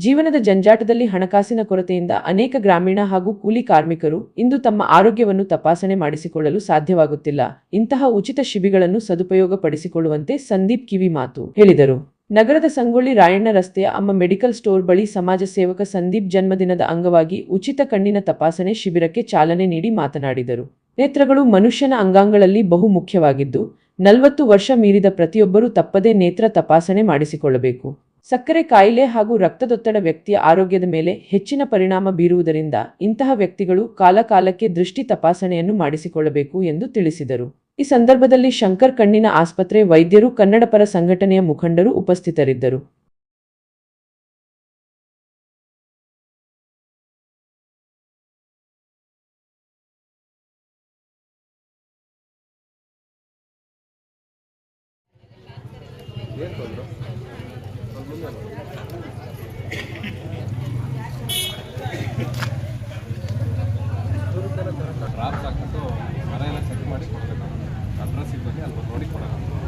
ಜೀವನದ ಜಂಜಾಟದಲ್ಲಿ ಹಣಕಾಸಿನ ಕೊರತೆಯಿಂದ ಅನೇಕ ಗ್ರಾಮೀಣ ಹಾಗೂ ಕೂಲಿ ಕಾರ್ಮಿಕರು ಇಂದು ತಮ್ಮ ಆರೋಗ್ಯವನ್ನು ತಪಾಸಣೆ ಮಾಡಿಸಿಕೊಳ್ಳಲು ಸಾಧ್ಯವಾಗುತ್ತಿಲ್ಲ. ಇಂತಹ ಉಚಿತ ಶಿಬಿರಗಳನ್ನು ಸದುಪಯೋಗಪಡಿಸಿಕೊಳ್ಳುವಂತೆ ಸಂದೀಪ್ ಕಿವಿ ಮಾತು ಹೇಳಿದರು. ನಗರದ ಸಂಗೊಳ್ಳಿ ರಾಯಣ್ಣ ರಸ್ತೆಯ ಅಮ್ಮ ಮೆಡಿಕಲ್ ಸ್ಟೋರ್ ಬಳಿ ಸಮಾಜ ಸೇವಕ ಸಂದೀಪ್ ಜನ್ಮದಿನದ ಅಂಗವಾಗಿ ಉಚಿತ ಕಣ್ಣಿನ ತಪಾಸಣೆ ಶಿಬಿರಕ್ಕೆ ಚಾಲನೆ ನೀಡಿ ಮಾತನಾಡಿದರು. ನೇತ್ರಗಳು ಮನುಷ್ಯನ ಅಂಗಾಂಗಗಳಲ್ಲಿ ಬಹು ಮುಖ್ಯವಾಗಿದ್ದು, 40 ವರ್ಷ ಮೀರಿದ ಪ್ರತಿಯೊಬ್ಬರೂ ತಪ್ಪದೇ ನೇತ್ರ ತಪಾಸಣೆ ಮಾಡಿಸಿಕೊಳ್ಳಬೇಕು. ಸಕ್ಕರೆ ಕಾಯಿಲೆ ಹಾಗೂ ರಕ್ತದೊತ್ತಡ ವ್ಯಕ್ತಿಯ ಆರೋಗ್ಯದ ಮೇಲೆ ಹೆಚ್ಚಿನ ಪರಿಣಾಮ ಬೀರುವುದರಿಂದ ಇಂತಹ ವ್ಯಕ್ತಿಗಳು ಕಾಲಕಾಲಕ್ಕೆ ದೃಷ್ಟಿ ತಪಾಸಣೆಯನ್ನು ಮಾಡಿಸಿಕೊಳ್ಳಬೇಕು ಎಂದು ತಿಳಿಸಿದರು. ಈ ಸಂದರ್ಭದಲ್ಲಿ ಶಂಕರ್ ಕಣ್ಣಿನ ಆಸ್ಪತ್ರೆ ವೈದ್ಯರು, ಕನ್ನಡಪರ ಸಂಘಟನೆಯ ಮುಖಂಡರು ಉಪಸ್ಥಿತರಿದ್ದರು. ಡ್ರಾಪ್ಸ್ ಹಾಕ್ಬಿಟ್ಟು ಮರ ಎಲ್ಲ ಚೆಕ್ ಮಾಡಿ ಕೊಡಬೇಕು. ಅಡ್ರೆಸ್ ಇದ್ದಲ್ಲಿ ಅಲ್ಲಿ ನೋಡಿ ಕೊಡೋಣ.